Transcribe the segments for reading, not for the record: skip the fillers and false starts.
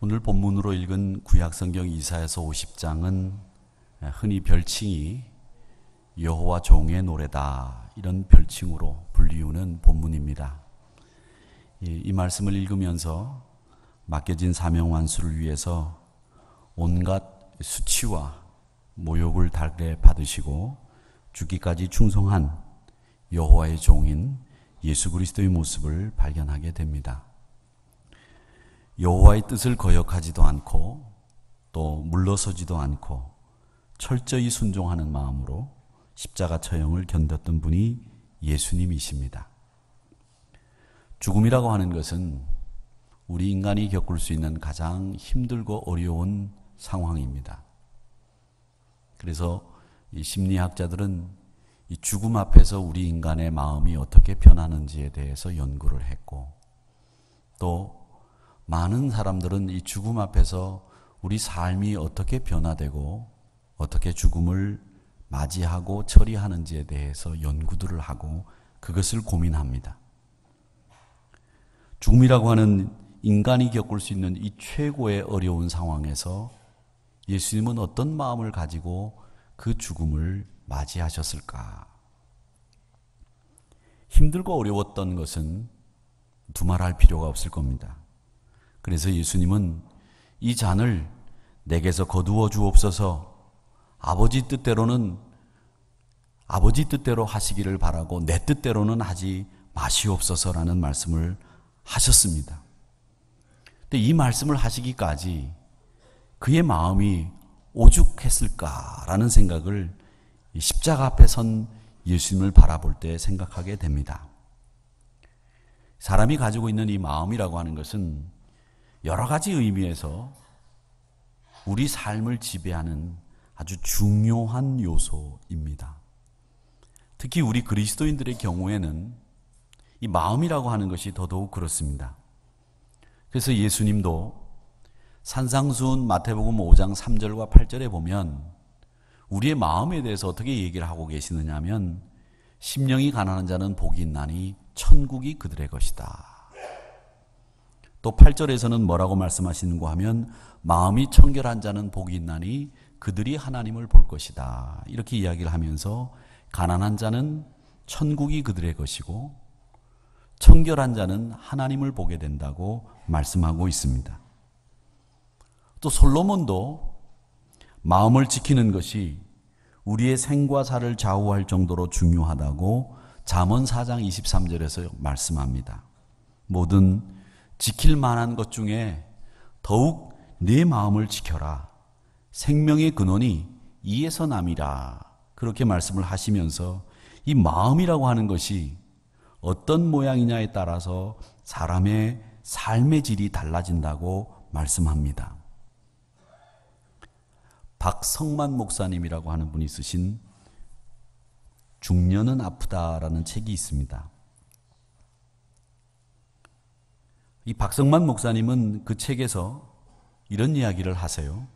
오늘 본문으로 읽은 구약성경 이사야서 50장은 흔히 별칭이 여호와 종의 노래다, 이런 별칭으로 불리우는 본문입니다. 이 말씀을 읽으면서 맡겨진 사명 완수를 위해서 온갖 수치와 모욕을 달게 받으시고 죽기까지 충성한 여호와의 종인 예수 그리스도의 모습을 발견하게 됩니다. 여호와의 뜻을 거역하지도 않고 또 물러서지도 않고 철저히 순종하는 마음으로 십자가 처형을 견뎠던 분이 예수님이십니다. 죽음이라고 하는 것은 우리 인간이 겪을 수 있는 가장 힘들고 어려운 상황입니다. 그래서 이 심리학자들은 이 죽음 앞에서 우리 인간의 마음이 어떻게 변하는지에 대해서 연구를 했고, 또 많은 사람들은 이 죽음 앞에서 우리 삶이 어떻게 변화되고 어떻게 죽음을 맞이하고 처리하는지에 대해서 연구들을 하고 그것을 고민합니다. 죽음이라고 하는 인간이 겪을 수 있는 이 최고의 어려운 상황에서 예수님은 어떤 마음을 가지고 그 죽음을 맞이하셨을까? 힘들고 어려웠던 것은 두말할 필요가 없을 겁니다. 그래서 예수님은 이 잔을 내게서 거두어 주옵소서, 아버지 뜻대로는 아버지 뜻대로 하시기를 바라고 내 뜻대로는 하지 마시옵소서라는 말씀을 하셨습니다. 근데 이 말씀을 하시기까지 그의 마음이 오죽했을까라는 생각을 십자가 앞에 선 예수님을 바라볼 때 생각하게 됩니다. 사람이 가지고 있는 이 마음이라고 하는 것은 여러 가지 의미에서 우리 삶을 지배하는 아주 중요한 요소입니다. 특히 우리 그리스도인들의 경우에는 이 마음이라고 하는 것이 더더욱 그렇습니다. 그래서 예수님도 산상수훈 마태복음 5장 3절과 8절에 보면 우리의 마음에 대해서 어떻게 얘기를 하고 계시느냐 하면, 심령이 가난한 자는 복이 있나니 천국이 그들의 것이다. 또 8절에서는 뭐라고 말씀하시는가 하면, 마음이 청결한 자는 복이 있나니 그들이 하나님을 볼 것이다. 이렇게 이야기를 하면서 가난한 자는 천국이 그들의 것이고 청결한 자는 하나님을 보게 된다고 말씀하고 있습니다. 또 솔로몬도 마음을 지키는 것이 우리의 생과 사를 좌우할 정도로 중요하다고 잠언 4장 23절에서 말씀합니다. 모든 지킬 만한 것 중에 더욱 내 마음을 지켜라. 생명의 근원이 이에서 남이라. 그렇게 말씀을 하시면서 이 마음이라고 하는 것이 어떤 모양이냐에 따라서 사람의 삶의 질이 달라진다고 말씀합니다. 박성만 목사님이라고 하는 분이 쓰신 중년은 아프다라는 책이 있습니다. 이 박성만 목사님은 그 책에서 이런 이야기를 하세요.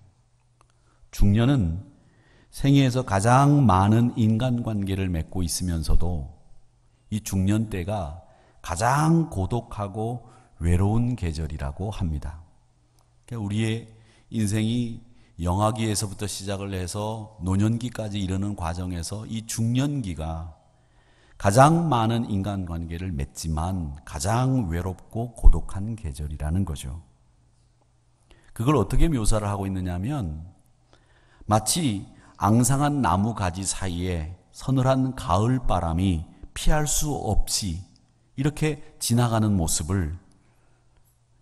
중년은 생애에서 가장 많은 인간관계를 맺고 있으면서도 이 중년 때가 가장 고독하고 외로운 계절이라고 합니다. 그러니까 우리의 인생이 영아기에서부터 시작을 해서 노년기까지 이르는 과정에서 이 중년기가 가장 많은 인간관계를 맺지만 가장 외롭고 고독한 계절이라는 거죠. 그걸 어떻게 묘사를 하고 있느냐 하면, 마치 앙상한 나무 가지 사이에 서늘한 가을 바람이 피할 수 없이 이렇게 지나가는 모습을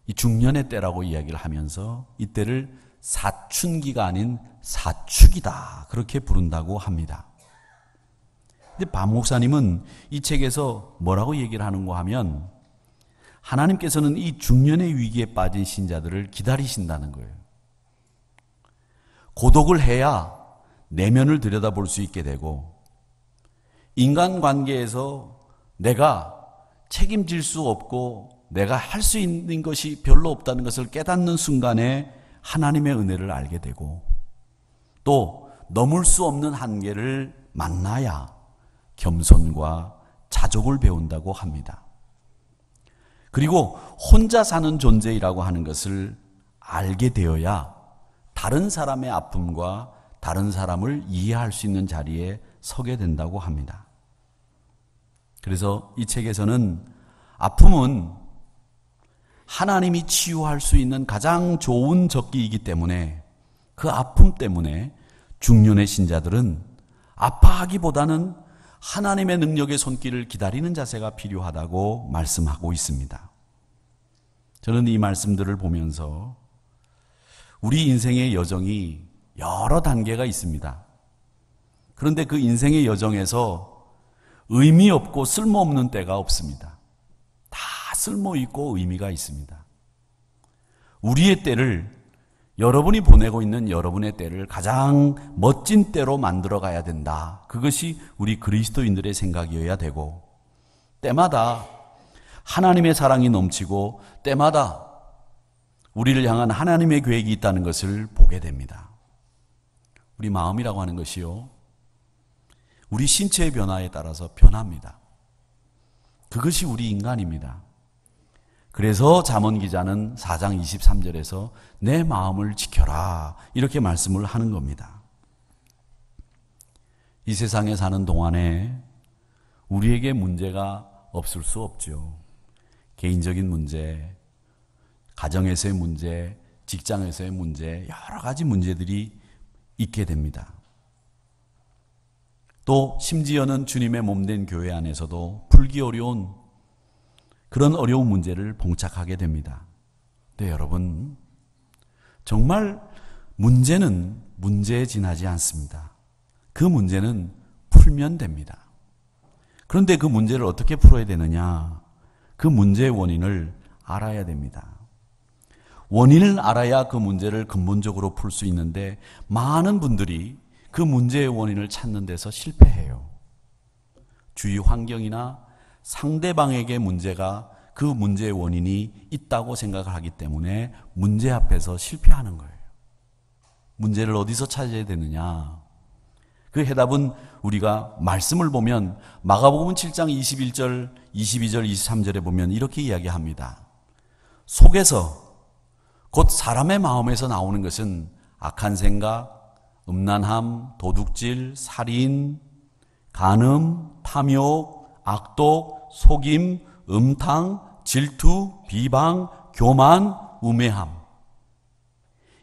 이 중년의 때라고 이야기를 하면서 이때를 사춘기가 아닌 사축이다, 그렇게 부른다고 합니다. 근데 박 목사님은 이 책에서 뭐라고 얘기를 하는가 하면, 하나님께서는 이 중년의 위기에 빠진 신자들을 기다리신다는 거예요. 고독을 해야 내면을 들여다볼 수 있게 되고, 인간관계에서 내가 책임질 수 없고 내가 할 수 있는 것이 별로 없다는 것을 깨닫는 순간에 하나님의 은혜를 알게 되고, 또 넘을 수 없는 한계를 만나야 겸손과 자족을 배운다고 합니다. 그리고 혼자 사는 존재이라고 하는 것을 알게 되어야 다른 사람의 아픔과 다른 사람을 이해할 수 있는 자리에 서게 된다고 합니다. 그래서 이 책에서는 아픔은 하나님이 치유할 수 있는 가장 좋은 적기이기 때문에 그 아픔 때문에 중년의 신자들은 아파하기보다는 하나님의 능력의 손길을 기다리는 자세가 필요하다고 말씀하고 있습니다. 저는 이 말씀들을 보면서 우리 인생의 여정이 여러 단계가 있습니다. 그런데 그 인생의 여정에서 의미 없고 쓸모없는 때가 없습니다. 다 쓸모 있고 의미가 있습니다. 우리의 때를, 여러분이 보내고 있는 여러분의 때를 가장 멋진 때로 만들어 가야 된다. 그것이 우리 그리스도인들의 생각이어야 되고, 때마다 하나님의 사랑이 넘치고 때마다 우리를 향한 하나님의 계획이 있다는 것을 보게 됩니다. 우리 마음이라고 하는 것이요, 우리 신체의 변화에 따라서 변합니다. 그것이 우리 인간입니다. 그래서 잠언 기자는 4장 23절에서 내 마음을 지켜라 이렇게 말씀을 하는 겁니다. 이 세상에 사는 동안에 우리에게 문제가 없을 수 없죠. 개인적인 문제, 가정에서의 문제, 직장에서의 문제, 여러 가지 문제들이 있게 됩니다. 또 심지어는 주님의 몸된 교회 안에서도 풀기 어려운 그런 어려운 문제를 봉착하게 됩니다. 네, 여러분, 정말 문제는 문제에 지나지 않습니다. 그 문제는 풀면 됩니다. 그런데 그 문제를 어떻게 풀어야 되느냐? 그 문제의 원인을 알아야 됩니다. 원인을 알아야 그 문제를 근본적으로 풀 수 있는데 많은 분들이 그 문제의 원인을 찾는 데서 실패해요. 주위 환경이나 상대방에게 문제가 그 문제의 원인이 있다고 생각을 하기 때문에 문제 앞에서 실패하는 거예요. 문제를 어디서 찾아야 되느냐? 그 해답은 우리가 말씀을 보면 마가복음 7장 21절, 22절, 23절에 보면 이렇게 이야기합니다. 속에서, 곧 사람의 마음에서 나오는 것은 악한 생각, 음란함, 도둑질, 살인, 간음, 탐욕, 악독, 속임, 음탕, 질투, 비방, 교만, 우매함.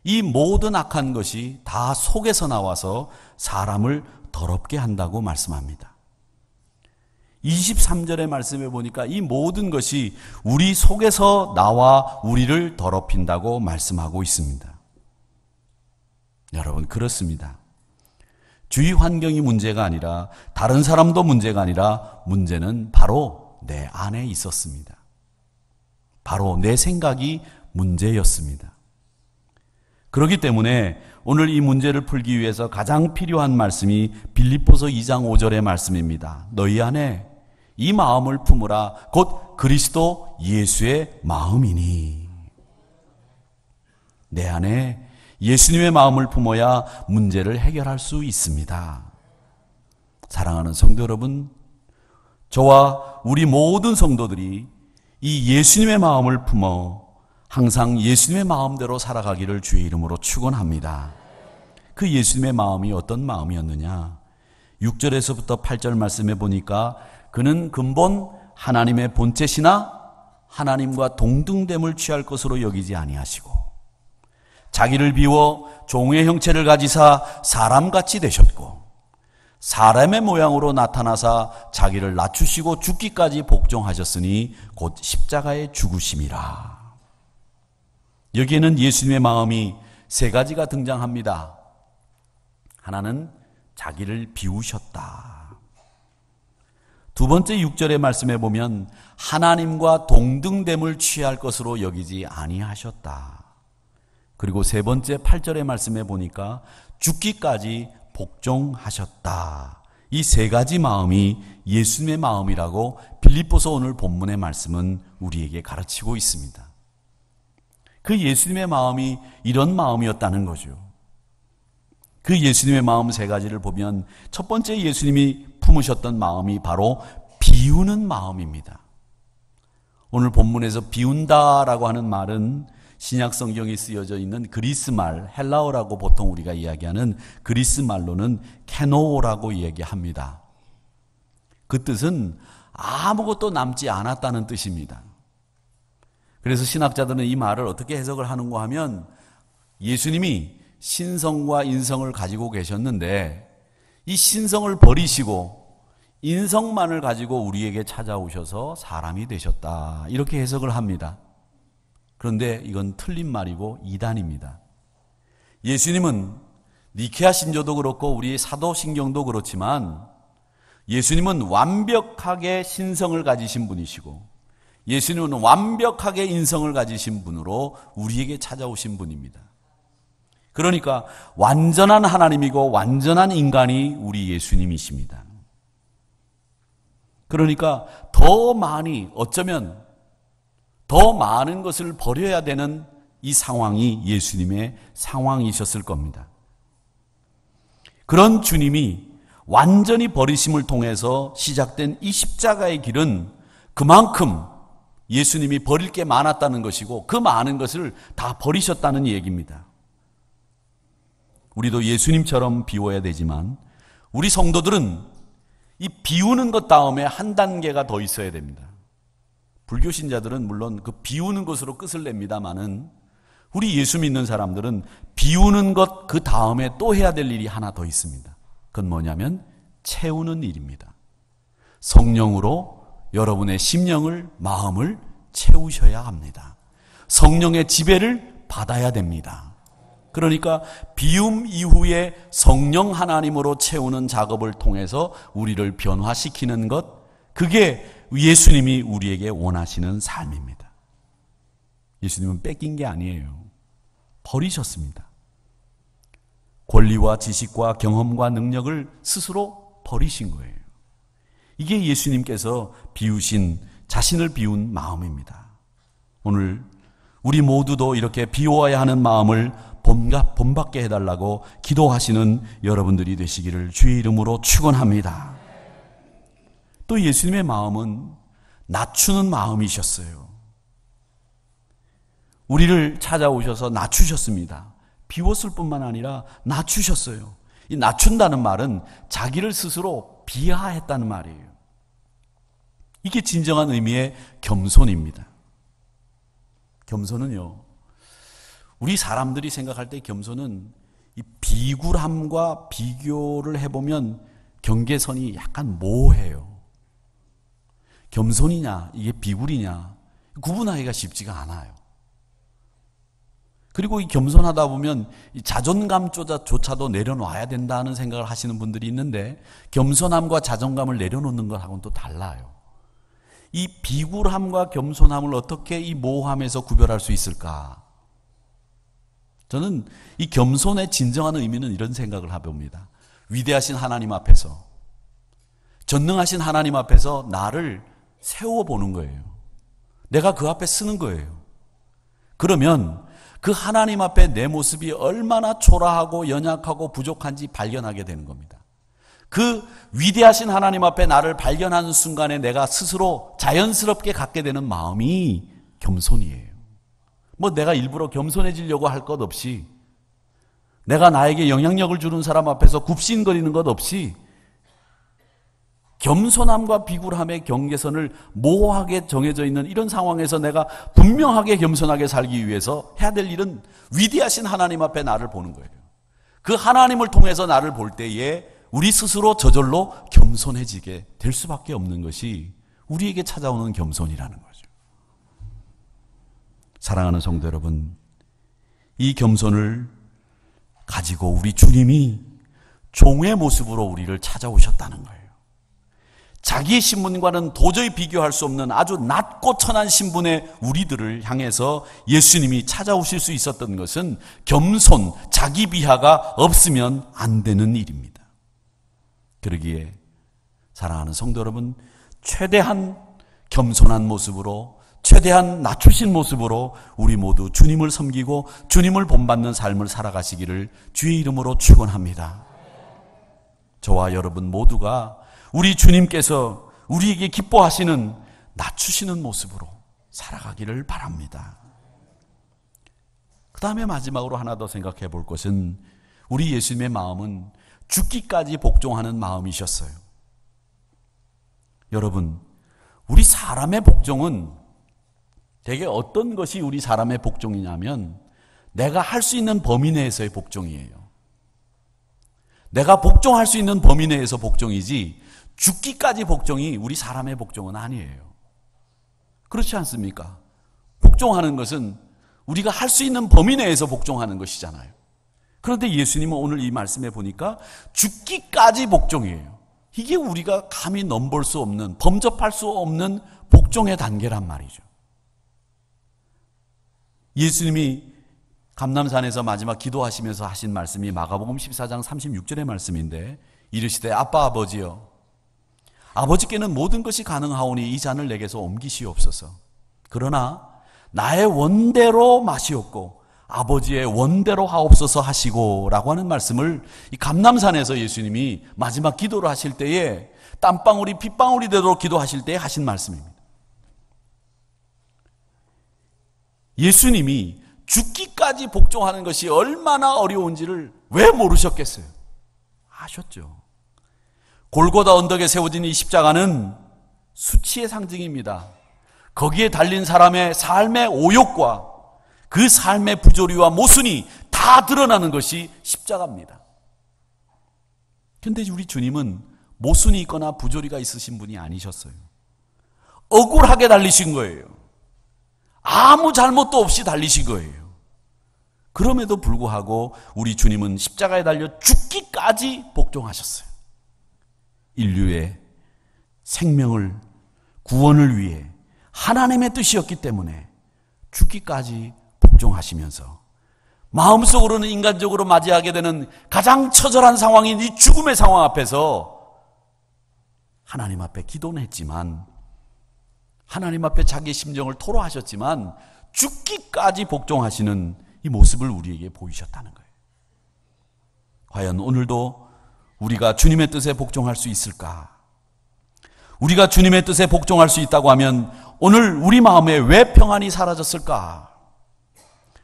이 모든 악한 것이 다 속에서 나와서 사람을 더럽게 한다고 말씀합니다. 23절의 말씀에 보니까 이 모든 것이 우리 속에서 나와 우리를 더럽힌다고 말씀하고 있습니다. 여러분, 그렇습니다. 주위 환경이 문제가 아니라, 다른 사람도 문제가 아니라, 문제는 바로 내 안에 있었습니다. 바로 내 생각이 문제였습니다. 그렇기 때문에 오늘 이 문제를 풀기 위해서 가장 필요한 말씀이 빌립보서 2장 5절의 말씀입니다. 너희 안에 이 마음을 품으라. 곧 그리스도 예수의 마음이니. 내 안에 예수님의 마음을 품어야 문제를 해결할 수 있습니다. 사랑하는 성도 여러분, 저와 우리 모든 성도들이 이 예수님의 마음을 품어 항상 예수님의 마음대로 살아가기를 주의 이름으로 축원합니다. 그 예수님의 마음이 어떤 마음이었느냐? 6절에서부터 8절 말씀해 보니까 그는 근본 하나님의 본체시나 하나님과 동등됨을 취할 것으로 여기지 아니하시고 자기를 비워 종의 형체를 가지사 사람같이 되셨고 사람의 모양으로 나타나사 자기를 낮추시고 죽기까지 복종하셨으니 곧 십자가의 죽으심이라. 여기에는 예수님의 마음이 세 가지가 등장합니다. 하나는 자기를 비우셨다. 두 번째 6절의 말씀에 보면 하나님과 동등됨을 취할 것으로 여기지 아니하셨다. 그리고 세 번째 8절의 말씀에 보니까 죽기까지 복종하셨다. 이 세 가지 마음이 예수님의 마음이라고 빌립보서 오늘 본문의 말씀은 우리에게 가르치고 있습니다. 그 예수님의 마음이 이런 마음이었다는 거죠. 그 예수님의 마음 세 가지를 보면 첫 번째 예수님이 품으셨던 마음이 바로 비우는 마음입니다. 오늘 본문에서 비운다라고 하는 말은 신약 성경에 쓰여져 있는 그리스 말, 헬라어라고 보통 우리가 이야기하는 그리스 말로는 케노라고 이야기합니다. 그 뜻은 아무것도 남지 않았다는 뜻입니다. 그래서 신학자들은 이 말을 어떻게 해석을 하는가 하면 예수님이 신성과 인성을 가지고 계셨는데 이 신성을 버리시고 인성만을 가지고 우리에게 찾아오셔서 사람이 되셨다. 이렇게 해석을 합니다. 그런데 이건 틀린 말이고 이단입니다. 예수님은 니케아 신조도 그렇고 우리 사도신경도 그렇지만 예수님은 완벽하게 신성을 가지신 분이시고 예수님은 완벽하게 인성을 가지신 분으로 우리에게 찾아오신 분입니다. 그러니까 완전한 하나님이고 완전한 인간이 우리 예수님이십니다. 그러니까 더 많이 어쩌면 더 많은 것을 버려야 되는 이 상황이 예수님의 상황이셨을 겁니다. 그런 주님이 완전히 버리심을 통해서 시작된 이 십자가의 길은 그만큼 예수님이 버릴 게 많았다는 것이고 그 많은 것을 다 버리셨다는 얘기입니다. 우리도 예수님처럼 비워야 되지만 우리 성도들은 이 비우는 것 다음에 한 단계가 더 있어야 됩니다. 불교 신자들은 물론 그 비우는 것으로 끝을 냅니다마는 우리 예수 믿는 사람들은 비우는 것 그 다음에 또 해야 될 일이 하나 더 있습니다. 그건 뭐냐면 채우는 일입니다. 성령으로 여러분의 심령을, 마음을 채우셔야 합니다. 성령의 지배를 받아야 됩니다. 그러니까 비움 이후에 성령 하나님으로 채우는 작업을 통해서 우리를 변화시키는 것, 그게 예수님이 우리에게 원하시는 삶입니다. 예수님은 뺏긴 게 아니에요. 버리셨습니다. 권리와 지식과 경험과 능력을 스스로 버리신 거예요. 이게 예수님께서 비우신, 자신을 비운 마음입니다. 오늘 우리 모두도 이렇게 비워야 하는 마음을 본받게 해달라고 기도하시는 여러분들이 되시기를 주의 이름으로 축원합니다. 또 예수님의 마음은 낮추는 마음이셨어요. 우리를 찾아오셔서 낮추셨습니다. 비웠을 뿐만 아니라 낮추셨어요. 이 낮춘다는 말은 자기를 스스로 비하했다는 말이에요. 이게 진정한 의미의 겸손입니다. 겸손은요, 우리 사람들이 생각할 때 겸손은 이 비굴함과 비교를 해보면 경계선이 약간 모호해요. 겸손이냐, 이게 비굴이냐, 구분하기가 쉽지가 않아요. 그리고 이 겸손하다 보면 이 자존감조차도 내려놔야 된다는 생각을 하시는 분들이 있는데 겸손함과 자존감을 내려놓는 것하고는 또 달라요. 이 비굴함과 겸손함을 어떻게 이 모호함에서 구별할 수 있을까? 저는 이 겸손의 진정한 의미는 이런 생각을 해봅니다. 위대하신 하나님 앞에서, 전능하신 하나님 앞에서 나를 세워보는 거예요. 내가 그 앞에 서는 거예요. 그러면 그 하나님 앞에 내 모습이 얼마나 초라하고 연약하고 부족한지 발견하게 되는 겁니다. 그 위대하신 하나님 앞에 나를 발견하는 순간에 내가 스스로 자연스럽게 갖게 되는 마음이 겸손이에요. 뭐 내가 일부러 겸손해지려고 할 것 없이, 내가 나에게 영향력을 주는 사람 앞에서 굽신거리는 것 없이 겸손함과 비굴함의 경계선을 모호하게 정해져 있는 이런 상황에서 내가 분명하게 겸손하게 살기 위해서 해야 될 일은 위대하신 하나님 앞에 나를 보는 거예요. 그 하나님을 통해서 나를 볼 때에 우리 스스로 저절로 겸손해지게 될 수밖에 없는 것이 우리에게 찾아오는 겸손이라는 거죠. 사랑하는 성도 여러분, 이 겸손을 가지고 우리 주님이 종의 모습으로 우리를 찾아오셨다는 거예요. 자기의 신분과는 도저히 비교할 수 없는 아주 낮고 천한 신분의 우리들을 향해서 예수님이 찾아오실 수 있었던 것은 겸손, 자기 비하가 없으면 안 되는 일입니다. 그러기에 사랑하는 성도 여러분, 최대한 겸손한 모습으로, 최대한 낮추신 모습으로 우리 모두 주님을 섬기고 주님을 본받는 삶을 살아가시기를 주의 이름으로 축원합니다. 저와 여러분 모두가 우리 주님께서 우리에게 기뻐하시는 낮추시는 모습으로 살아가기를 바랍니다. 다음에 마지막으로 하나 더 생각해 볼 것은 우리 예수님의 마음은 죽기까지 복종하는 마음이셨어요. 여러분, 우리 사람의 복종은 대개 어떤 것이 우리 사람의 복종이냐면 내가 할 수 있는 범위 내에서의 복종이에요. 내가 복종할 수 있는 범위 내에서 복종이지 죽기까지 복종이 우리 사람의 복종은 아니에요. 그렇지 않습니까? 복종하는 것은 우리가 할 수 있는 범위 내에서 복종하는 것이잖아요. 그런데 예수님은 오늘 이 말씀에 보니까 죽기까지 복종이에요. 이게 우리가 감히 넘볼 수 없는, 범접할 수 없는 복종의 단계란 말이죠. 예수님이 감람산에서 마지막 기도하시면서 하신 말씀이 마가복음 14장 36절의 말씀인데 이르시되 아빠 아버지여 아버지께는 모든 것이 가능하오니 이 잔을 내게서 옮기시옵소서. 그러나 나의 원대로 마시옵고 아버지의 원대로 하옵소서 하시고 라고 하는 말씀을 이 감람산에서 예수님이 마지막 기도를 하실 때에 땀방울이 핏방울이 되도록 기도하실 때에 하신 말씀입니다. 예수님이 죽기까지 복종하는 것이 얼마나 어려운지를 왜 모르셨겠어요? 아셨죠. 골고다 언덕에 세워진 이 십자가는 수치의 상징입니다. 거기에 달린 사람의 삶의 오욕과 그 삶의 부조리와 모순이 다 드러나는 것이 십자가입니다. 그런데 우리 주님은 모순이 있거나 부조리가 있으신 분이 아니셨어요. 억울하게 달리신 거예요. 아무 잘못도 없이 달리신 거예요. 그럼에도 불구하고 우리 주님은 십자가에 달려 죽기까지 복종하셨어요. 인류의 생명을, 구원을 위해 하나님의 뜻이었기 때문에 죽기까지 복종하시면서 마음속으로는 인간적으로 맞이하게 되는 가장 처절한 상황인 이 죽음의 상황 앞에서 하나님 앞에 기도는 했지만, 하나님 앞에 자기의 심정을 토로하셨지만 죽기까지 복종하시는 이 모습을 우리에게 보이셨다는 거예요. 과연 오늘도 우리가 주님의 뜻에 복종할 수 있을까? 우리가 주님의 뜻에 복종할 수 있다고 하면 오늘 우리 마음에 왜 평안이 사라졌을까?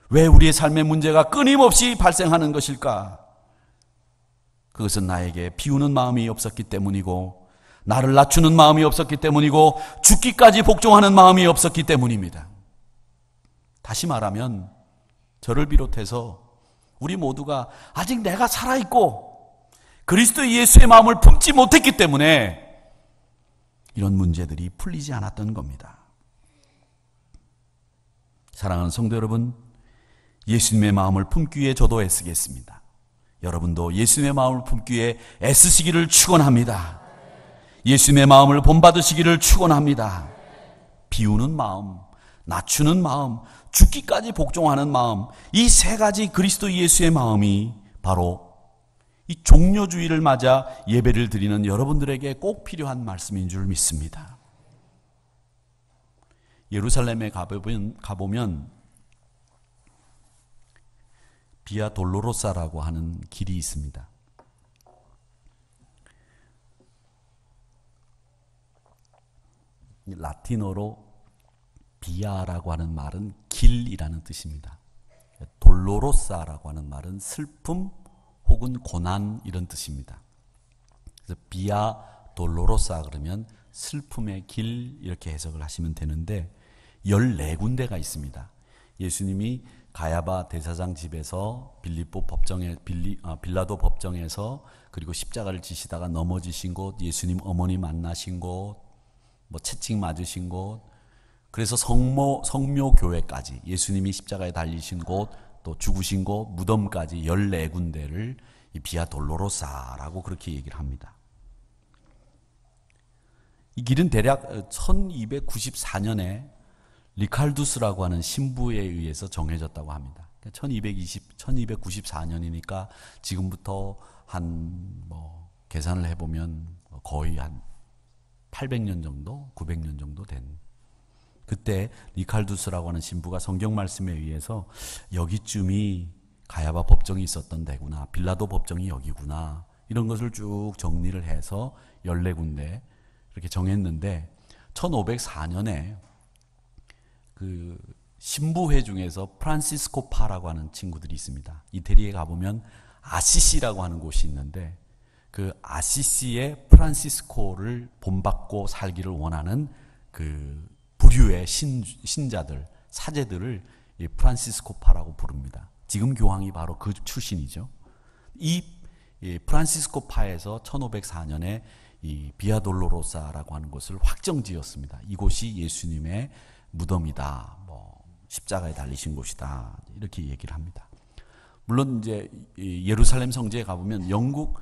왜 우리의 삶의 문제가 끊임없이 발생하는 것일까? 그것은 나에게 비우는 마음이 없었기 때문이고, 나를 낮추는 마음이 없었기 때문이고, 죽기까지 복종하는 마음이 없었기 때문입니다. 다시 말하면 저를 비롯해서 우리 모두가 아직 내가 살아있고 그리스도 예수의 마음을 품지 못했기 때문에 이런 문제들이 풀리지 않았던 겁니다. 사랑하는 성도 여러분, 예수님의 마음을 품기 위해 저도 애쓰겠습니다. 여러분도 예수님의 마음을 품기 위해 애쓰시기를 축원합니다. 예수님의 마음을 본받으시기를 축원합니다. 비우는 마음, 낮추는 마음, 죽기까지 복종하는 마음, 이 세 가지 그리스도 예수의 마음이 바로 이 종료주의를 맞아 예배를 드리는 여러분들에게 꼭 필요한 말씀인 줄 믿습니다. 예루살렘에 가보면 비아 돌로로사라고 하는 길이 있습니다. 라틴어로 비아라고 하는 말은 길이라는 뜻입니다. 돌로로사라고 하는 말은 슬픔 혹은 고난 이런 뜻입니다. 그래서 비아 돌로로사 그러면 슬픔의 길 이렇게 해석을 하시면 되는데 14군데가 있습니다. 예수님이 가야바 대사장 집에서 빌라도 법정에서 그리고 십자가를 지시다가 넘어지신 곳, 예수님 어머니 만나신 곳, 채찍 맞으신 곳, 그래서 성묘교회까지 예수님이 십자가에 달리신 곳, 또 죽으신 곳, 무덤까지 14군데를 이 비아 돌로로사라고 그렇게 얘기를 합니다. 이 길은 대략 1294년에 리칼두스라고 하는 신부에 의해서 정해졌다고 합니다. 1294년이니까 지금부터 계산을 해보면 거의 한 800년 정도, 900년 정도 된, 그때 리칼두스라고 하는 신부가 성경 말씀에 의해서 여기쯤이 가야바 법정이 있었던 데구나, 빌라도 법정이 여기구나, 이런 것을 쭉 정리를 해서 14군데 이렇게 정했는데 1504년에 그 신부회 중에서 프란시스코파라고 하는 친구들이 있습니다. 이태리에 가보면 아시시라고 하는 곳이 있는데 그 아시시의 프란시스코를 본받고 살기를 원하는 그 부류의 신자들, 사제들을 이 프란시스코파라고 부릅니다. 지금 교황이 바로 그 출신이죠. 이 프란시스코파에서 1504년에 이 비아돌로로사라고 하는 곳을 확정지었습니다. 이곳이 예수님의 무덤이다. 십자가에 달리신 곳이다. 이렇게 얘기를 합니다. 물론 이제 예루살렘 성지에 가보면 영국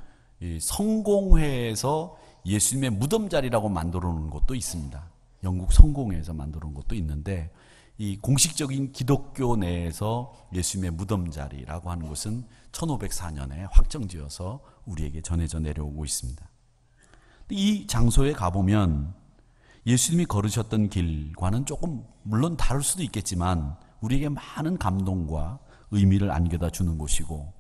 성공회에서 예수님의 무덤 자리라고 만들어 놓은 곳도 있습니다. 영국 성공회에서 만들어 놓은 곳도 있는데 이 공식적인 기독교 내에서 예수님의 무덤 자리라고 하는 곳은 1504년에 확정지어서 우리에게 전해져 내려오고 있습니다. 이 장소에 가보면 예수님이 걸으셨던 길과는 조금 물론 다를 수도 있겠지만 우리에게 많은 감동과 의미를 안겨다 주는 곳이고,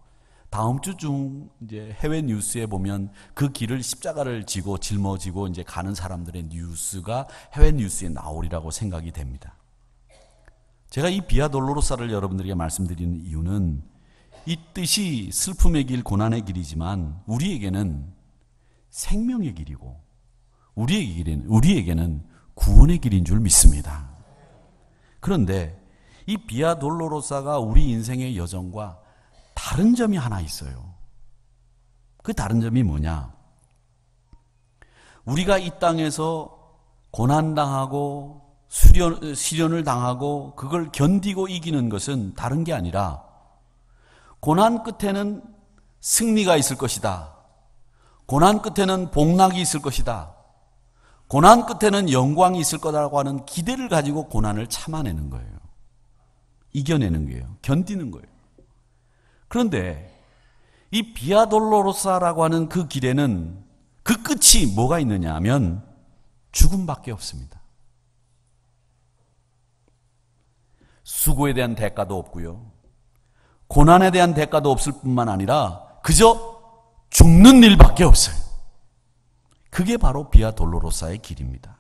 다음 주 중 이제 해외 뉴스에 보면 그 길을 십자가를 지고 짊어지고 이제 가는 사람들의 뉴스가 해외 뉴스에 나오리라고 생각이 됩니다. 제가 이 비아 돌로로사를 여러분들에게 말씀드리는 이유는 이 뜻이 슬픔의 길, 고난의 길이지만 우리에게는 생명의 길이고 우리에게는 구원의 길인 줄 믿습니다. 그런데 이 비아 돌로로사가 우리 인생의 여정과 다른 점이 하나 있어요. 그 다른 점이 뭐냐? 우리가 이 땅에서 고난당하고 시련을 당하고 그걸 견디고 이기는 것은 다른 게 아니라 고난 끝에는 승리가 있을 것이다. 고난 끝에는 복락이 있을 것이다. 고난 끝에는 영광이 있을 거라고 하는 기대를 가지고 고난을 참아내는 거예요. 이겨내는 거예요. 견디는 거예요. 그런데 이 비아돌로로사라고 하는 그 길에는 그 끝이 뭐가 있느냐 하면 죽음밖에 없습니다. 수고에 대한 대가도 없고요. 고난에 대한 대가도 없을 뿐만 아니라 그저 죽는 일밖에 없어요. 그게 바로 비아 돌로로사의 길입니다.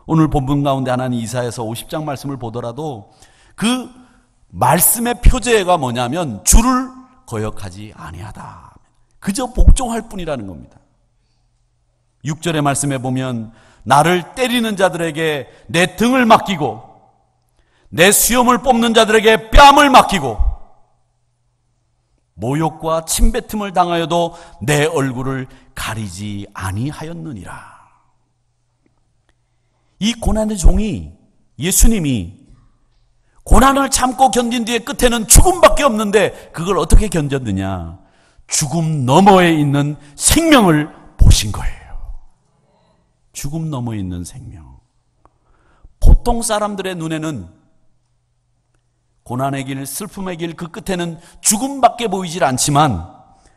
오늘 본문 가운데 하나는 이사야서 50장 말씀을 보더라도 그 말씀의 표제가 뭐냐면 주를 거역하지 아니하다. 그저 복종할 뿐이라는 겁니다. 6절의 말씀에 보면 나를 때리는 자들에게 내 등을 맡기고 내 수염을 뽑는 자들에게 뺨을 맡기고 모욕과 침뱉음을 당하여도 내 얼굴을 가리지 아니하였느니라. 이 고난의 종이 예수님이 고난을 참고 견딘 뒤에 끝에는 죽음밖에 없는데 그걸 어떻게 견뎠느냐? 죽음 너머에 있는 생명을 보신 거예요. 죽음 너머에 있는 생명. 보통 사람들의 눈에는 고난의 길, 슬픔의 길, 그 끝에는 죽음밖에 보이질 않지만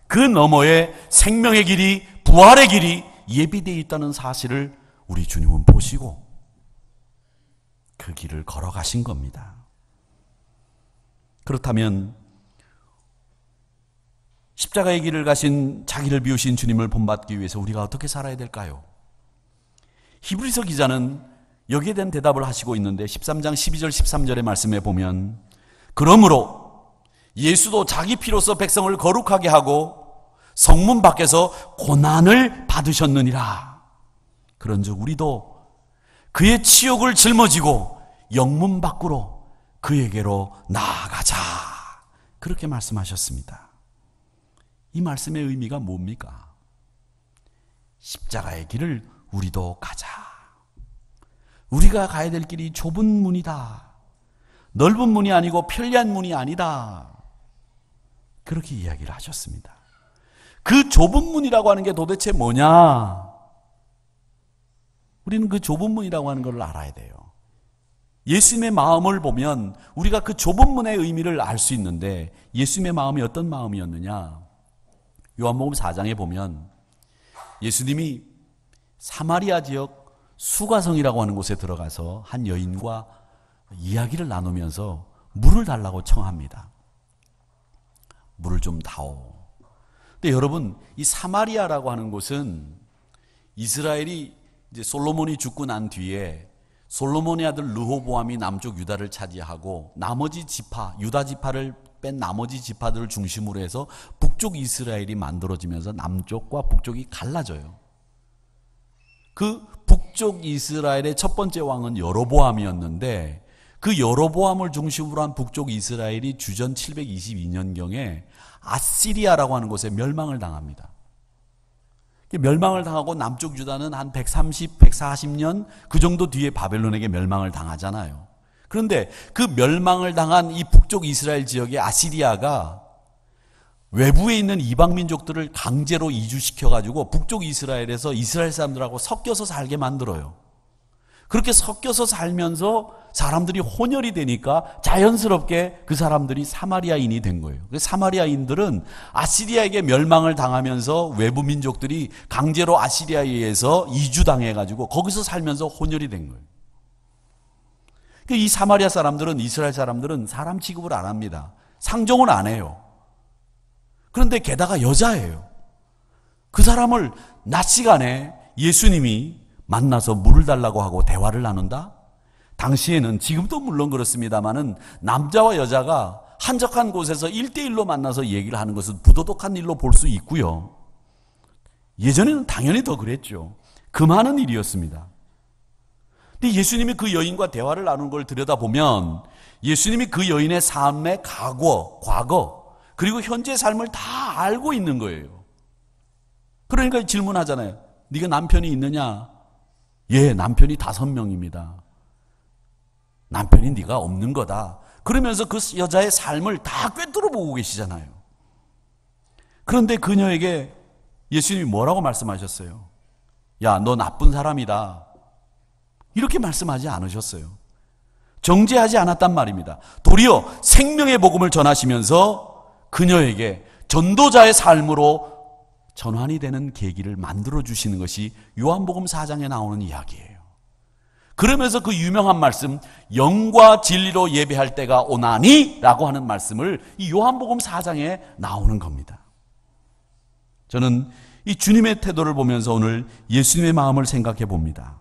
그 너머에 생명의 길이, 부활의 길이 예비되어 있다는 사실을 우리 주님은 보시고 그 길을 걸어가신 겁니다. 그렇다면 십자가의 길을 가신 자기를 비우신 주님을 본받기 위해서 우리가 어떻게 살아야 될까요? 히브리서 기자는 여기에 대한 대답을 하시고 있는데 13장 12절 13절의 말씀에 보면 그러므로 예수도 자기 피로서 백성을 거룩하게 하고 성문 밖에서 고난을 받으셨느니라. 그런즉 우리도 그의 치욕을 짊어지고 영문 밖으로 그에게로 나아가자. 그렇게 말씀하셨습니다. 이 말씀의 의미가 뭡니까? 십자가의 길을 우리도 가자. 우리가 가야 될 길이 좁은 문이다. 넓은 문이 아니고 편리한 문이 아니다. 그렇게 이야기를 하셨습니다. 그 좁은 문이라고 하는 게 도대체 뭐냐? 우리는 그 좁은 문이라고 하는 걸 알아야 돼요. 예수님의 마음을 보면 우리가 그 좁은 문의 의미를 알 수 있는데 예수님의 마음이 어떤 마음이었느냐? 요한복음 4장에 보면 예수님이 사마리아 지역 수가성이라고 하는 곳에 들어가서 한 여인과 이야기를 나누면서 물을 달라고 청합니다. 물을 좀 다오. 근데 여러분, 이 사마리아라고 하는 곳은 이스라엘이 이제 솔로몬이 죽고 난 뒤에 솔로몬의 아들 르호보암이 남쪽 유다를 차지하고 나머지 지파, 유다 지파를 뺀 나머지 지파들을 중심으로 해서 북쪽 이스라엘이 만들어지면서 남쪽과 북쪽이 갈라져요. 그 북쪽 이스라엘의 첫 번째 왕은 여로보암이었는데 그 여로보암을 중심으로 한 북쪽 이스라엘이 주전 722년경에 아시리아라고 하는 곳에 멸망을 당합니다. 멸망을 당하고 남쪽 유다는 한 130, 140년 그 정도 뒤에 바벨론에게 멸망을 당하잖아요. 그런데 그 멸망을 당한 이 북쪽 이스라엘 지역의 아시리아가 외부에 있는 이방 민족들을 강제로 이주시켜가지고 북쪽 이스라엘에서 이스라엘 사람들하고 섞여서 살게 만들어요. 그렇게 섞여서 살면서 사람들이 혼혈이 되니까 자연스럽게 그 사람들이 사마리아인이 된 거예요. 사마리아인들은 아시리아에게 멸망을 당하면서 외부 민족들이 강제로 아시리아에 의해서 이주당해가지고 거기서 살면서 혼혈이 된 거예요. 이 사마리아 사람들은, 이스라엘 사람들은 사람 취급을 안 합니다. 상종을 안 해요. 그런데 게다가 여자예요. 그 사람을 낮 시간에 예수님이 만나서 물을 달라고 하고 대화를 나눈다? 당시에는, 지금도 물론 그렇습니다만은 남자와 여자가 한적한 곳에서 1대1로 만나서 얘기를 하는 것은 부도덕한 일로 볼 수 있고요. 예전에는 당연히 더 그랬죠. 금하는 일이었습니다. 근데 예수님이 그 여인과 대화를 나눈 걸 들여다보면 예수님이 그 여인의 삶의 과거, 그리고 현재 삶을 다 알고 있는 거예요. 그러니까 질문하잖아요. 네가 남편이 있느냐? 예, 남편이 5명입니다. 남편이 네가 없는 거다. 그러면서 그 여자의 삶을 다 꿰뚫어 보고 계시잖아요. 그런데 그녀에게 예수님이 뭐라고 말씀하셨어요? 야, 너 나쁜 사람이다. 이렇게 말씀하지 않으셨어요. 정죄하지 않았단 말입니다. 도리어 생명의 복음을 전하시면서 그녀에게 전도자의 삶으로 전환이 되는 계기를 만들어주시는 것이 요한복음 4장에 나오는 이야기예요. 그러면서 그 유명한 말씀, 영과 진리로 예배할 때가 오나니 라고 하는 말씀을 이 요한복음 4장에 나오는 겁니다. 저는 이 주님의 태도를 보면서 오늘 예수님의 마음을 생각해 봅니다.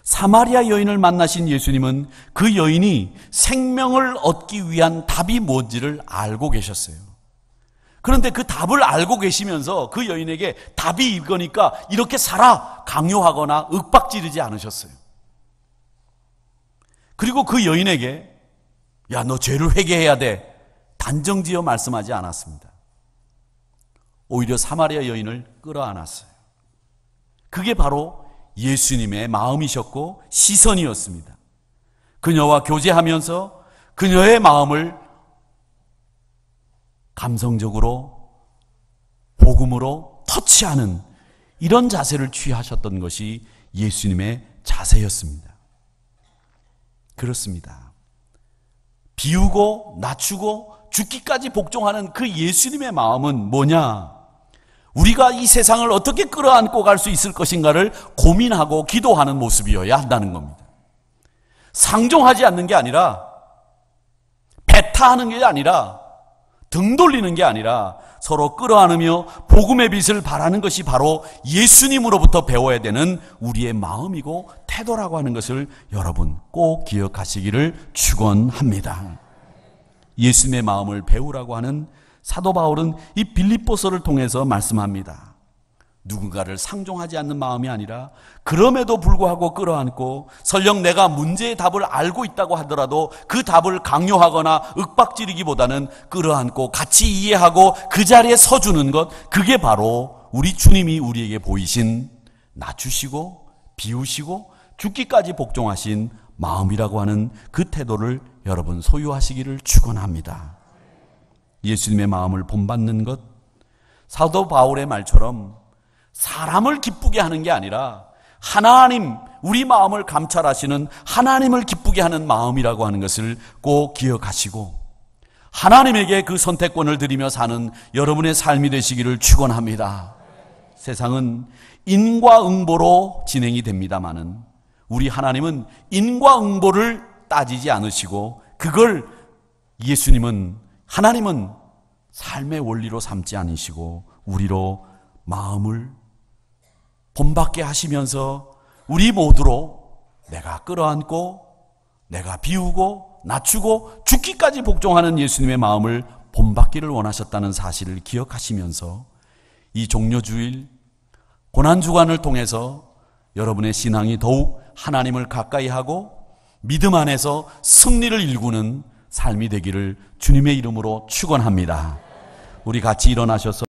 사마리아 여인을 만나신 예수님은 그 여인이 생명을 얻기 위한 답이 뭔지를 알고 계셨어요. 그런데 그 답을 알고 계시면서 그 여인에게 답이 이거니까 이렇게 살아 강요하거나 윽박지르지 않으셨어요. 그리고 그 여인에게 야, 너 죄를 회개해야 돼 단정지어 말씀하지 않았습니다. 오히려 사마리아 여인을 끌어안았어요. 그게 바로 예수님의 마음이셨고 시선이었습니다. 그녀와 교제하면서 그녀의 마음을 감성적으로 복음으로 터치하는 이런 자세를 취하셨던 것이 예수님의 자세였습니다. 그렇습니다. 비우고 낮추고 죽기까지 복종하는 그 예수님의 마음은 뭐냐? 우리가 이 세상을 어떻게 끌어안고 갈 수 있을 것인가를 고민하고 기도하는 모습이어야 한다는 겁니다. 상종하지 않는 게 아니라, 배타하는 게 아니라, 등 돌리는 게 아니라 서로 끌어안으며 복음의 빛을 발하는 것이 바로 예수님으로부터 배워야 되는 우리의 마음이고 태도라고 하는 것을 여러분 꼭 기억하시기를 축원합니다. 예수님의 마음을 배우라고 하는 사도 바울은 이 빌립보서를 통해서 말씀합니다. 누군가를 상종하지 않는 마음이 아니라 그럼에도 불구하고 끌어안고 설령 내가 문제의 답을 알고 있다고 하더라도 그 답을 강요하거나 윽박지르기보다는 끌어안고 같이 이해하고 그 자리에 서주는 것, 그게 바로 우리 주님이 우리에게 보이신 낮추시고 비우시고 죽기까지 복종하신 마음이라고 하는 그 태도를 여러분 소유하시기를 축원합니다. 예수님의 마음을 본받는 것, 사도 바울의 말처럼 사람을 기쁘게 하는 게 아니라 하나님, 우리 마음을 감찰하시는 하나님을 기쁘게 하는 마음이라고 하는 것을 꼭 기억하시고 하나님에게 그 선택권을 드리며 사는 여러분의 삶이 되시기를 축원합니다. 세상은 인과응보로 진행이 됩니다마는 우리 하나님은 인과응보를 따지지 않으시고 그걸 하나님은 삶의 원리로 삼지 않으시고 우리로 마음을 본받게 하시면서 우리 모두로 내가 끌어안고 내가 비우고 낮추고 죽기까지 복종하는 예수님의 마음을 본받기를 원하셨다는 사실을 기억하시면서 이 종려주일 고난주간을 통해서 여러분의 신앙이 더욱 하나님을 가까이 하고 믿음 안에서 승리를 일구는 삶이 되기를 주님의 이름으로 축원합니다. 우리 같이 일어나셔서